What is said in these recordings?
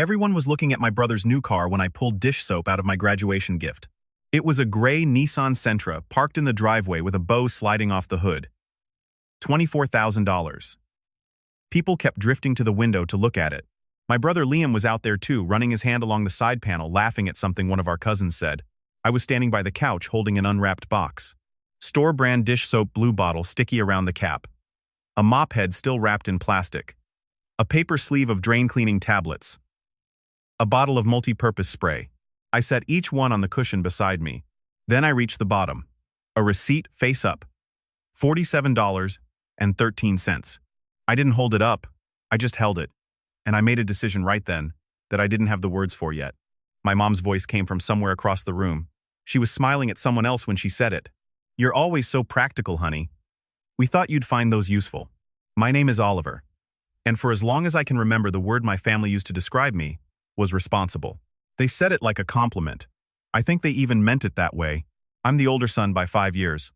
Everyone was looking at my brother's new car when I pulled dish soap out of my graduation gift. It was a gray Nissan Sentra parked in the driveway with a bow sliding off the hood. $24,000. People kept drifting to the window to look at it. My brother Liam was out there too, running his hand along the side panel, laughing at something one of our cousins said. I was standing by the couch holding an unwrapped box. Store-brand dish soap blue bottle sticky around the cap. A mop head still wrapped in plastic. A paper sleeve of drain-cleaning tablets. A bottle of multi-purpose spray. I set each one on the cushion beside me. Then I reached the bottom. A receipt face up. $47.13. I didn't hold it up. I just held it. And I made a decision right then that I didn't have the words for yet. My mom's voice came from somewhere across the room. She was smiling at someone else when she said it. You're always so practical, honey. We thought you'd find those useful. My name is Oliver. And for as long as I can remember, the word my family used to describe me was responsible. They said it like a compliment. I think they even meant it that way. I'm the older son by 5 years.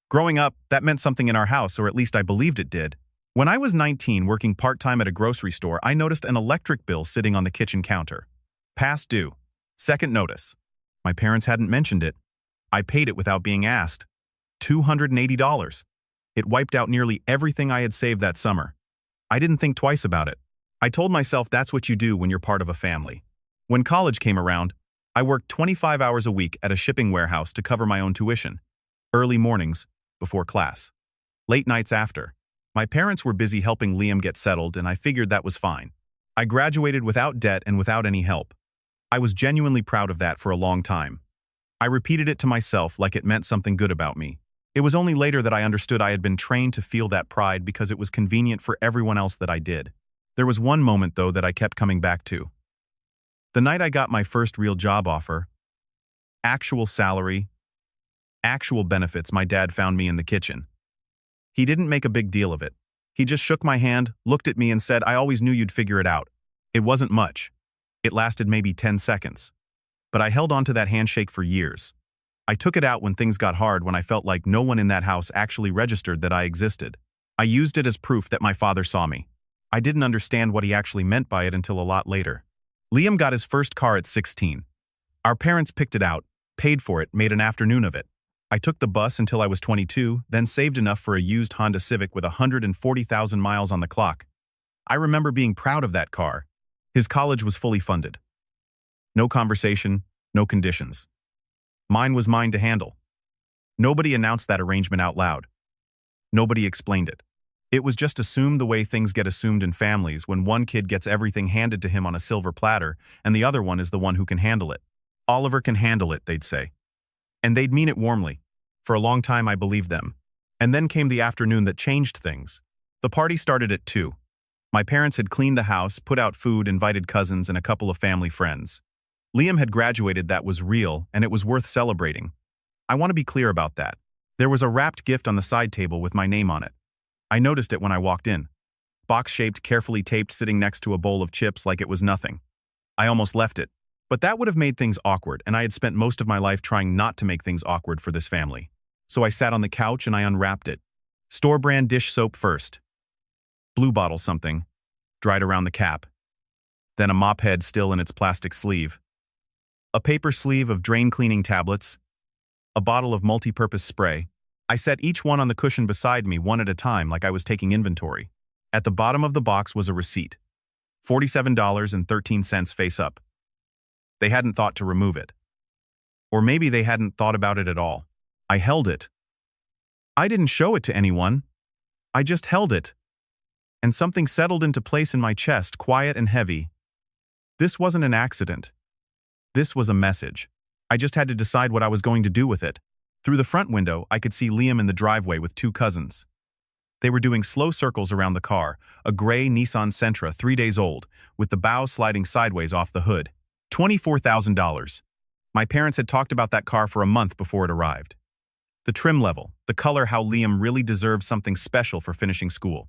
Growing up, that meant something in our house, or at least I believed it did. When I was 19, working part-time at a grocery store, I noticed an electric bill sitting on the kitchen counter. Past due. Second notice. My parents hadn't mentioned it. I paid it without being asked. $280. It wiped out nearly everything I had saved that summer. I didn't think twice about it. I told myself that's what you do when you're part of a family. When college came around, I worked 25 hours a week at a shipping warehouse to cover my own tuition. Early mornings, before class. Late nights after. My parents were busy helping Liam get settled, and I figured that was fine. I graduated without debt and without any help. I was genuinely proud of that for a long time. I repeated it to myself like it meant something good about me. It was only later that I understood I had been trained to feel that pride because it was convenient for everyone else that I did. There was one moment, though, that I kept coming back to. The night I got my first real job offer. Actual salary. Actual benefits. My dad found me in the kitchen. He didn't make a big deal of it. He just shook my hand, looked at me and said, I always knew you'd figure it out. It wasn't much. It lasted maybe 10 seconds. But I held on to that handshake for years. I took it out when things got hard, when I felt like no one in that house actually registered that I existed. I used it as proof that my father saw me. I didn't understand what he actually meant by it until a lot later. Liam got his first car at 16. Our parents picked it out, paid for it, made an afternoon of it. I took the bus until I was 22, then saved enough for a used Honda Civic with 140,000 miles on the clock. I remember being proud of that car. His college was fully funded. No conversation, no conditions. Mine was mine to handle. Nobody announced that arrangement out loud. Nobody explained it. It was just assumed the way things get assumed in families when one kid gets everything handed to him on a silver platter and the other one is the one who can handle it. Oliver can handle it, they'd say. And they'd mean it warmly. For a long time I believed them. And then came the afternoon that changed things. The party started at 2. My parents had cleaned the house, put out food, invited cousins and a couple of family friends. Liam had graduated. That was real, and it was worth celebrating. I want to be clear about that. There was a wrapped gift on the side table with my name on it. I noticed it when I walked in. Box-shaped, carefully taped, sitting next to a bowl of chips like it was nothing. I almost left it. But that would have made things awkward, and I had spent most of my life trying not to make things awkward for this family. So I sat on the couch and I unwrapped it. Store-brand dish soap first. Blue bottle something, dried around the cap. Then a mop head still in its plastic sleeve. A paper sleeve of drain-cleaning tablets. A bottle of multi-purpose spray. I set each one on the cushion beside me, one at a time, like I was taking inventory. At the bottom of the box was a receipt. $47.13 face up. They hadn't thought to remove it. Or maybe they hadn't thought about it at all. I held it. I didn't show it to anyone. I just held it. And something settled into place in my chest, quiet and heavy. This wasn't an accident. This was a message. I just had to decide what I was going to do with it. Through the front window, I could see Liam in the driveway with 2 cousins. They were doing slow circles around the car, a gray Nissan Sentra 3 days old, with the bow sliding sideways off the hood. $24,000. My parents had talked about that car for a month before it arrived. The trim level, the color, how Liam really deserved something special for finishing school.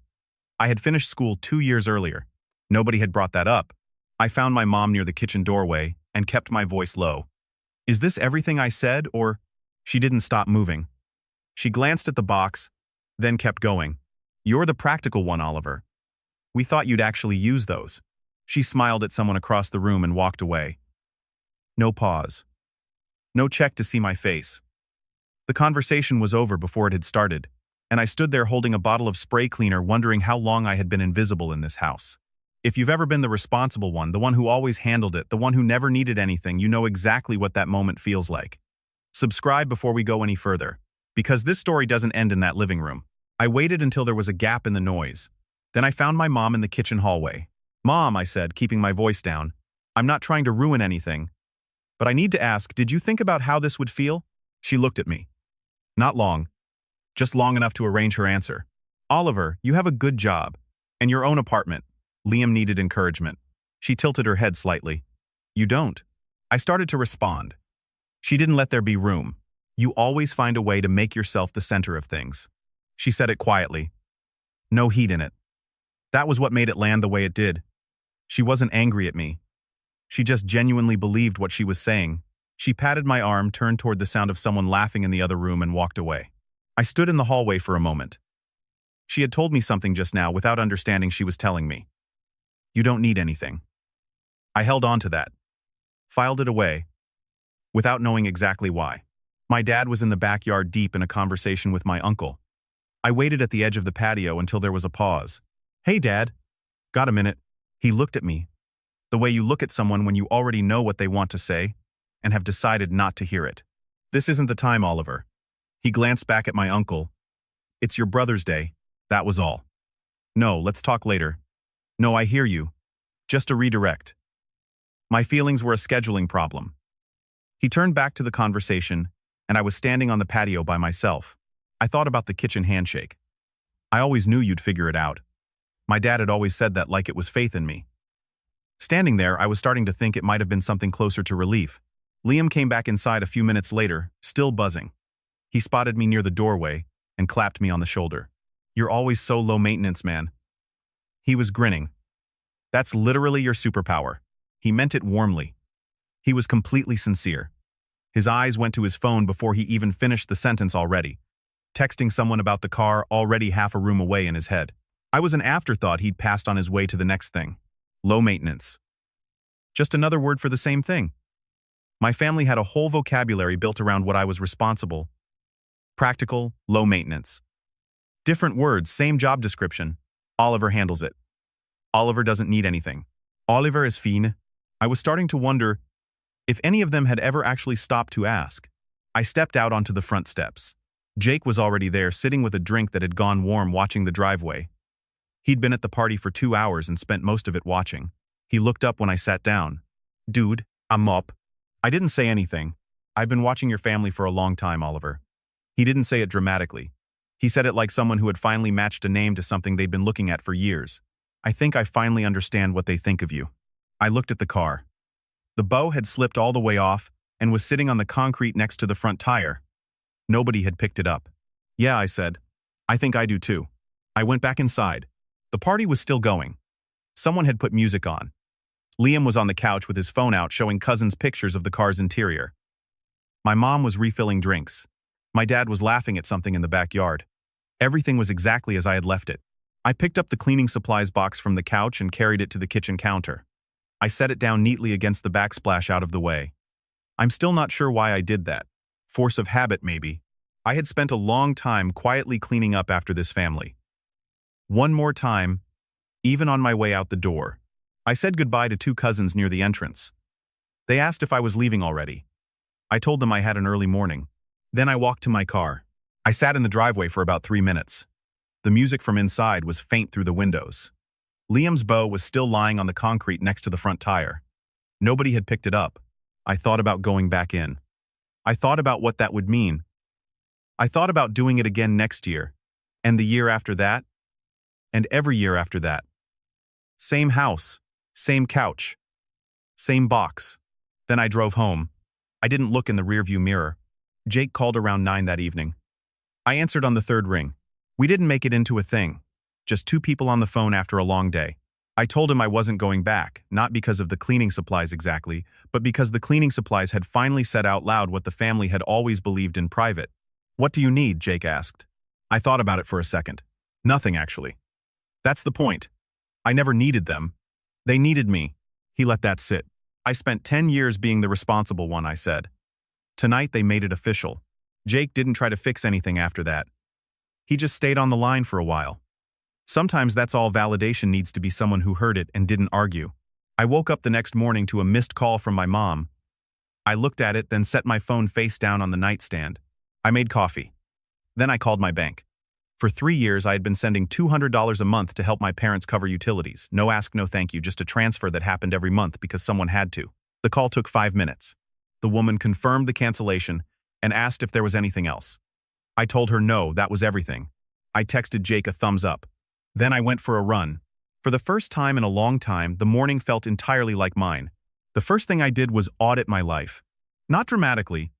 I had finished school 2 years earlier. Nobody had brought that up. I found my mom near the kitchen doorway and kept my voice low. Is this everything I said, or? She didn't stop moving. She glanced at the box, then kept going. You're the practical one, Oliver. We thought you'd actually use those. She smiled at someone across the room and walked away. No pause. No check to see my face. The conversation was over before it had started, and I stood there holding a bottle of spray cleaner wondering how long I had been invisible in this house. If you've ever been the responsible one, the one who always handled it, the one who never needed anything, you know exactly what that moment feels like. Subscribe before we go any further, because this story doesn't end in that living room. I waited until there was a gap in the noise. Then I found my mom in the kitchen hallway. "Mom," I said, keeping my voice down, "I'm not trying to ruin anything, but I need to ask, did you think about how this would feel?" She looked at me. Not long. Just long enough to arrange her answer. "Oliver, you have a good job. And your own apartment." Liam needed encouragement. She tilted her head slightly. "You don't." I started to respond. She didn't let there be room. "You always find a way to make yourself the center of things." She said it quietly. No heat in it. That was what made it land the way it did. She wasn't angry at me. She just genuinely believed what she was saying. She patted my arm, turned toward the sound of someone laughing in the other room, and walked away. I stood in the hallway for a moment. She had told me something just now without understanding she was telling me. "You don't need anything." I held on to that. Filed it away. Without knowing exactly why. My dad was in the backyard deep in a conversation with my uncle. I waited at the edge of the patio until there was a pause. "Hey, Dad. Got a minute?" He looked at me. The way you look at someone when you already know what they want to say and have decided not to hear it. "This isn't the time, Oliver." He glanced back at my uncle. "It's your brother's day. That was all." "No, let's talk later." "No, I hear you. Just a redirect." My feelings were a scheduling problem. He turned back to the conversation, and I was standing on the patio by myself. I thought about the kitchen handshake. I always knew you'd figure it out. My dad had always said that like it was faith in me. Standing there, I was starting to think it might have been something closer to relief. Liam came back inside a few minutes later, still buzzing. He spotted me near the doorway and clapped me on the shoulder. "You're always so low maintenance, man." He was grinning. "That's literally your superpower." He meant it warmly. He was completely sincere. His eyes went to his phone before he even finished the sentence already. Texting someone about the car already half a room away in his head. I was an afterthought he'd passed on his way to the next thing. Low maintenance. Just another word for the same thing. My family had a whole vocabulary built around what I was responsible. Practical, low maintenance. Different words, same job description. Oliver handles it. Oliver doesn't need anything. Oliver is fine. I was starting to wonder if any of them had ever actually stopped to ask. I stepped out onto the front steps. Jake was already there, sitting with a drink that had gone warm, watching the driveway. He'd been at the party for 2 hours and spent most of it watching. He looked up when I sat down. "Dude, I'm up." I didn't say anything. "I've been watching your family for a long time, Oliver." He didn't say it dramatically. He said it like someone who had finally matched a name to something they'd been looking at for years. "I think I finally understand what they think of you." I looked at the car. The bow had slipped all the way off and was sitting on the concrete next to the front tire. Nobody had picked it up. "Yeah," I said. "I think I do too." I went back inside. The party was still going. Someone had put music on. Liam was on the couch with his phone out, showing cousins pictures of the car's interior. My mom was refilling drinks. My dad was laughing at something in the backyard. Everything was exactly as I had left it. I picked up the cleaning supplies box from the couch and carried it to the kitchen counter. I set it down neatly against the backsplash out of the way. I'm still not sure why I did that. Force of habit, maybe. I had spent a long time quietly cleaning up after this family. One more time, even on my way out the door. I said goodbye to 2 cousins near the entrance. They asked if I was leaving already. I told them I had an early morning. Then I walked to my car. I sat in the driveway for about 3 minutes. The music from inside was faint through the windows. Liam's bow was still lying on the concrete next to the front tire. Nobody had picked it up. I thought about going back in. I thought about what that would mean. I thought about doing it again next year, and the year after that, and every year after that. Same house, same couch, same box. Then I drove home. I didn't look in the rearview mirror. Jake called around 9 that evening. I answered on the 3rd ring. We didn't make it into a thing. Just 2 people on the phone after a long day. I told him I wasn't going back, not because of the cleaning supplies exactly, but because the cleaning supplies had finally said out loud what the family had always believed in private. "What do you need?" Jake asked. I thought about it for a second. Nothing, actually. That's the point. I never needed them. They needed me. He let that sit. I spent 10 years being the responsible one, I said. Tonight they made it official. Jake didn't try to fix anything after that. He just stayed on the line for a while. Sometimes that's all validation needs to be someone who heard it and didn't argue. I woke up the next morning to a missed call from my mom. I looked at it, then set my phone face down on the nightstand. I made coffee. Then I called my bank. For 3 years, I had been sending $200 a month to help my parents cover utilities. No ask, no thank you, just a transfer that happened every month because someone had to. The call took 5 minutes. The woman confirmed the cancellation and asked if there was anything else. I told her no, that was everything. I texted Jake a thumbs up. Then I went for a run. For the first time in a long time, the morning felt entirely like mine. The first thing I did was audit my life. Not dramatically.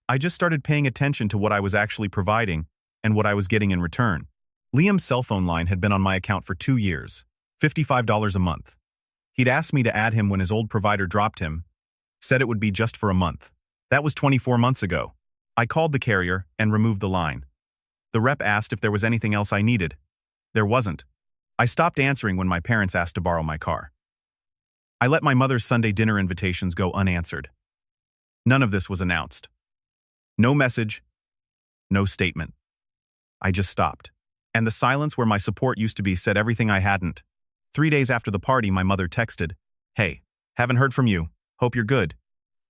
I just started paying attention to what I was actually providing and what I was getting in return. Liam's cell phone line had been on my account for 2 years, $55 a month. He'd asked me to add him when his old provider dropped him, said it would be just for a month. That was 24 months ago. I called the carrier and removed the line. The rep asked if there was anything else I needed. There wasn't. I stopped answering when my parents asked to borrow my car. I let my mother's Sunday dinner invitations go unanswered. None of this was announced. No message, no statement. I just stopped. And the silence where my support used to be said everything I hadn't. 3 days after the party, my mother texted, "Hey, haven't heard from you. Hope you're good."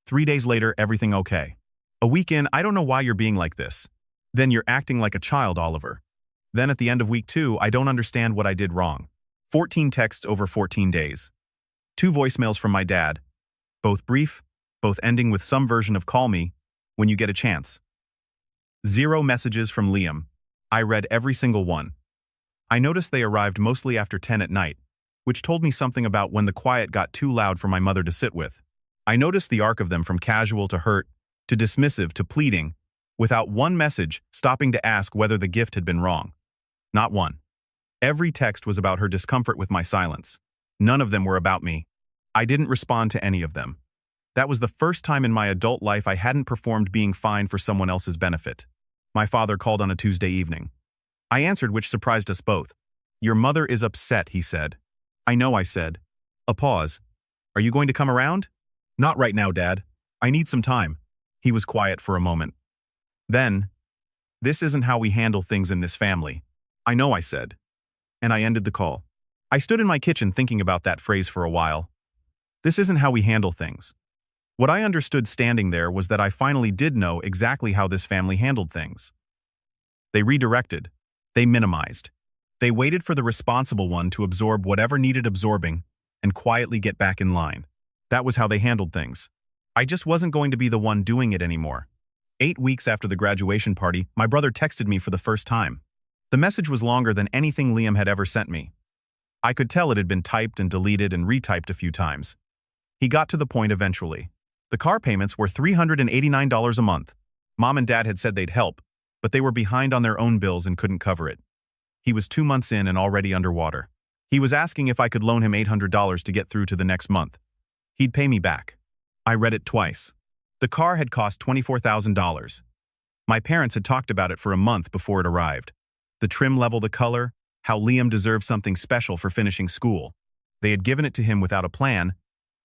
3 days later, everything okay. A week in, "I don't know why you're being like this." Then "You're acting like a child, Oliver." Then at the end of week 2, "I don't understand what I did wrong." 14 texts over 14 days. 2 voicemails from my dad. Both brief, both ending with some version of "call me when you get a chance." 0 messages from Liam. I read every single one. I noticed they arrived mostly after 10 at night, which told me something about when the quiet got too loud for my mother to sit with. I noticed the arc of them from casual to hurt, to dismissive to pleading, without one message stopping to ask whether the gift had been wrong. Not one. Every text was about her discomfort with my silence. None of them were about me. I didn't respond to any of them. That was the first time in my adult life I hadn't performed being fine for someone else's benefit. My father called on a Tuesday evening. I answered, which surprised us both. "Your mother is upset," he said. "I know," I said. A pause. "Are you going to come around?" "Not right now, Dad. I need some time." He was quiet for a moment. Then, "This isn't how we handle things in this family." "I know," I said. And I ended the call. I stood in my kitchen thinking about that phrase for a while. This isn't how we handle things. What I understood standing there was that I finally did know exactly how this family handled things. They redirected. They minimized. They waited for the responsible one to absorb whatever needed absorbing and quietly get back in line. That was how they handled things. I just wasn't going to be the one doing it anymore. 8 weeks after the graduation party, my brother texted me for the first time. The message was longer than anything Liam had ever sent me. I could tell it had been typed and deleted and retyped a few times. He got to the point eventually. The car payments were $389 a month. Mom and Dad had said they'd help, but they were behind on their own bills and couldn't cover it. He was 2 months in and already underwater. He was asking if I could loan him $800 to get through to the next month. He'd pay me back. I read it twice. The car had cost $24,000. My parents had talked about it for a month before it arrived. The trim level, the color, how Liam deserved something special for finishing school. They had given it to him without a plan,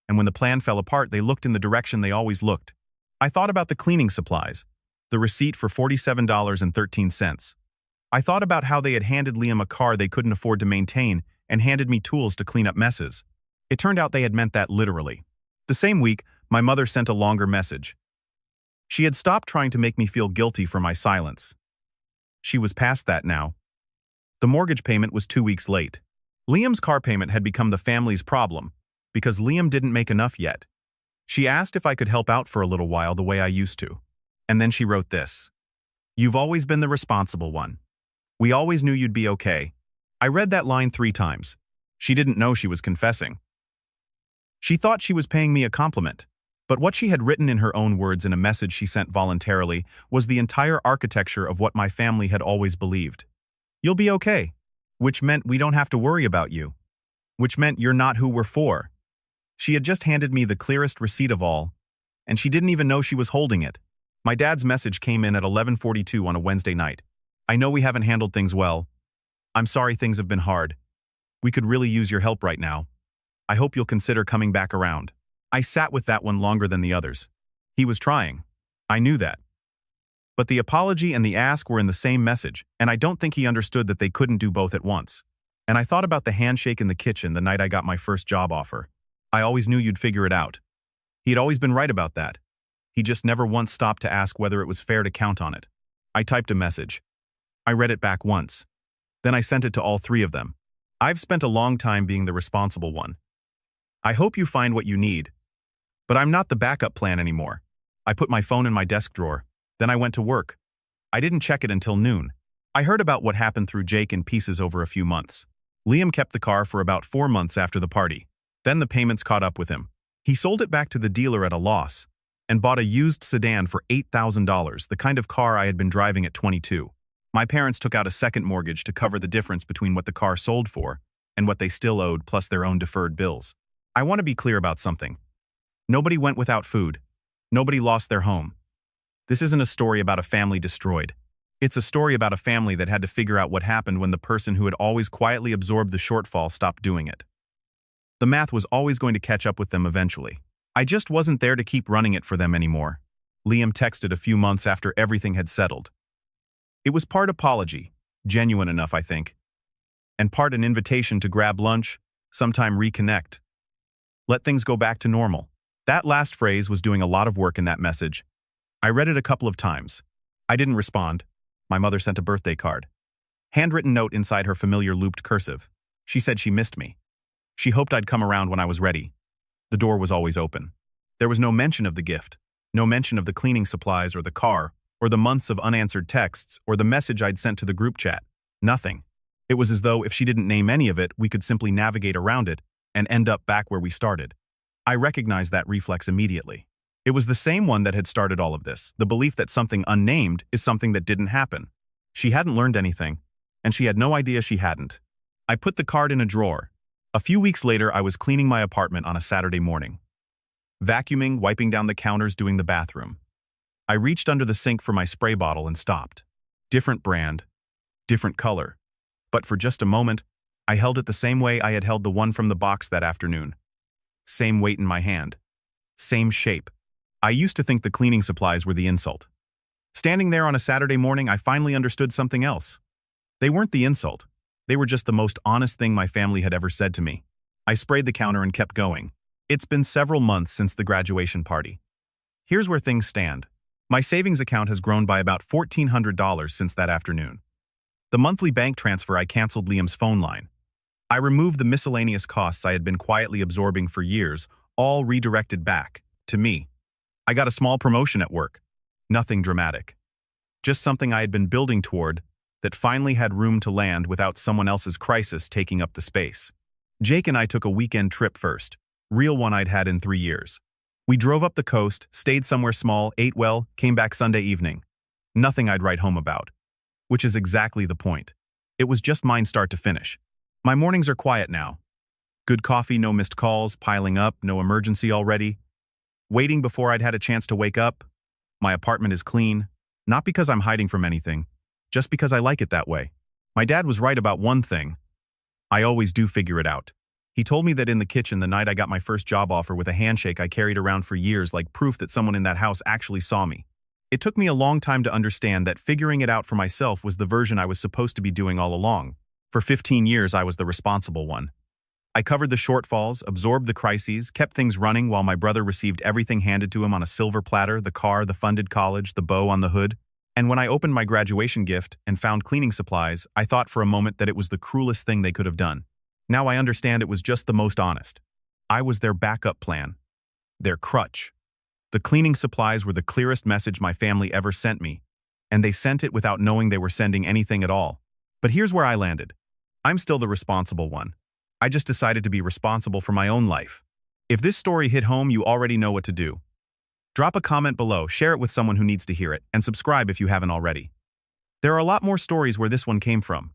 and when the plan fell apart, they looked in the direction they always looked. I thought about the cleaning supplies, the receipt for $47.13. I thought about how they had handed Liam a car they couldn't afford to maintain and handed me tools to clean up messes. It turned out they had meant that literally. The same week, my mother sent a longer message. She had stopped trying to make me feel guilty for my silence. She was past that now. The mortgage payment was 2 weeks late. Liam's car payment had become the family's problem, because Liam didn't make enough yet. She asked if I could help out for a little while the way I used to. And then she wrote this. "You've always been the responsible one. We always knew you'd be okay." I read that line 3 times. She didn't know she was confessing. She thought she was paying me a compliment. But what she had written in her own words in a message she sent voluntarily was the entire architecture of what my family had always believed. "You'll be okay," which meant we don't have to worry about you, which meant you're not who we're for. She had just handed me the clearest receipt of all, and she didn't even know she was holding it. My dad's message came in at 11:42 on a Wednesday night. "I know we haven't handled things well. I'm sorry things have been hard. We could really use your help right now. I hope you'll consider coming back around. I sat with that one longer than the others. He was trying. I knew that. But the apology and the ask were in the same message, and I don't think he understood that they couldn't do both at once. And I thought about the handshake in the kitchen the night I got my first job offer. I always knew you'd figure it out. He'd always been right about that. He just never once stopped to ask whether it was fair to count on it. I typed a message. I read it back once. Then I sent it to all three of them. I've spent a long time being the responsible one. I hope you find what you need. But I'm not the backup plan anymore. I put my phone in my desk drawer. Then I went to work. I didn't check it until noon. I heard about what happened through Jake in pieces over a few months. Liam kept the car for about 4 months after the party. Then the payments caught up with him. He sold it back to the dealer at a loss and bought a used sedan for $8,000, the kind of car I had been driving at 22. My parents took out a second mortgage to cover the difference between what the car sold for and what they still owed, plus their own deferred bills. I want to be clear about something. Nobody went without food. Nobody lost their home. This isn't a story about a family destroyed. It's a story about a family that had to figure out what happened when the person who had always quietly absorbed the shortfall stopped doing it. The math was always going to catch up with them eventually. I just wasn't there to keep running it for them anymore. Liam texted a few months after everything had settled. It was part apology, genuine enough, I think, and part an invitation to grab lunch, sometime reconnect. Let things go back to normal. That last phrase was doing a lot of work in that message. I read it a couple of times. I didn't respond. My mother sent a birthday card. Handwritten note inside her familiar looped cursive. She said she missed me. She hoped I'd come around when I was ready. The door was always open. There was no mention of the gift, no mention of the cleaning supplies or the car, or the months of unanswered texts, or the message I'd sent to the group chat. Nothing. It was as though if she didn't name any of it, we could simply navigate around it and end up back where we started. I recognized that reflex immediately. It was the same one that had started all of this, the belief that something unnamed is something that didn't happen. She hadn't learned anything, and she had no idea she hadn't. I put the card in a drawer. A few weeks later, I was cleaning my apartment on a Saturday morning. Vacuuming, wiping down the counters, doing the bathroom. I reached under the sink for my spray bottle and stopped. Different brand, different color. But for just a moment, I held it the same way I had held the one from the box that afternoon. Same weight in my hand. Same shape. I used to think the cleaning supplies were the insult. Standing there on a Saturday morning, I finally understood something else. They weren't the insult. They were just the most honest thing my family had ever said to me. I sprayed the counter and kept going. It's been several months since the graduation party. Here's where things stand. My savings account has grown by about $1,400 since that afternoon. The monthly bank transfer, I canceled Liam's phone line. I removed the miscellaneous costs I had been quietly absorbing for years, all redirected back to me. I got a small promotion at work. Nothing dramatic. Just something I had been building toward that finally had room to land without someone else's crisis taking up the space. Jake and I took a weekend trip first, real one I'd had in 3 years. We drove up the coast, stayed somewhere small, ate well, came back Sunday evening. Nothing I'd write home about. Which is exactly the point. It was just mine start to finish. My mornings are quiet now. Good coffee, no missed calls, piling up, no emergency already. Waiting before I'd had a chance to wake up. My apartment is clean, not because I'm hiding from anything, just because I like it that way. My dad was right about one thing. I always do figure it out. He told me that in the kitchen the night I got my first job offer with a handshake I carried around for years like proof that someone in that house actually saw me. It took me a long time to understand that figuring it out for myself was the version I was supposed to be doing all along. For 15 years I was the responsible one. I covered the shortfalls, absorbed the crises, kept things running while my brother received everything handed to him on a silver platter, the car, the funded college, the bow on the hood. And when I opened my graduation gift and found cleaning supplies, I thought for a moment that it was the cruelest thing they could have done. Now I understand it was just the most honest. I was their backup plan. Their crutch. The cleaning supplies were the clearest message my family ever sent me, and they sent it without knowing they were sending anything at all. But here's where I landed. I'm still the responsible one. I just decided to be responsible for my own life. If this story hit home, you already know what to do. Drop a comment below, share it with someone who needs to hear it, and subscribe if you haven't already. There are a lot more stories where this one came from.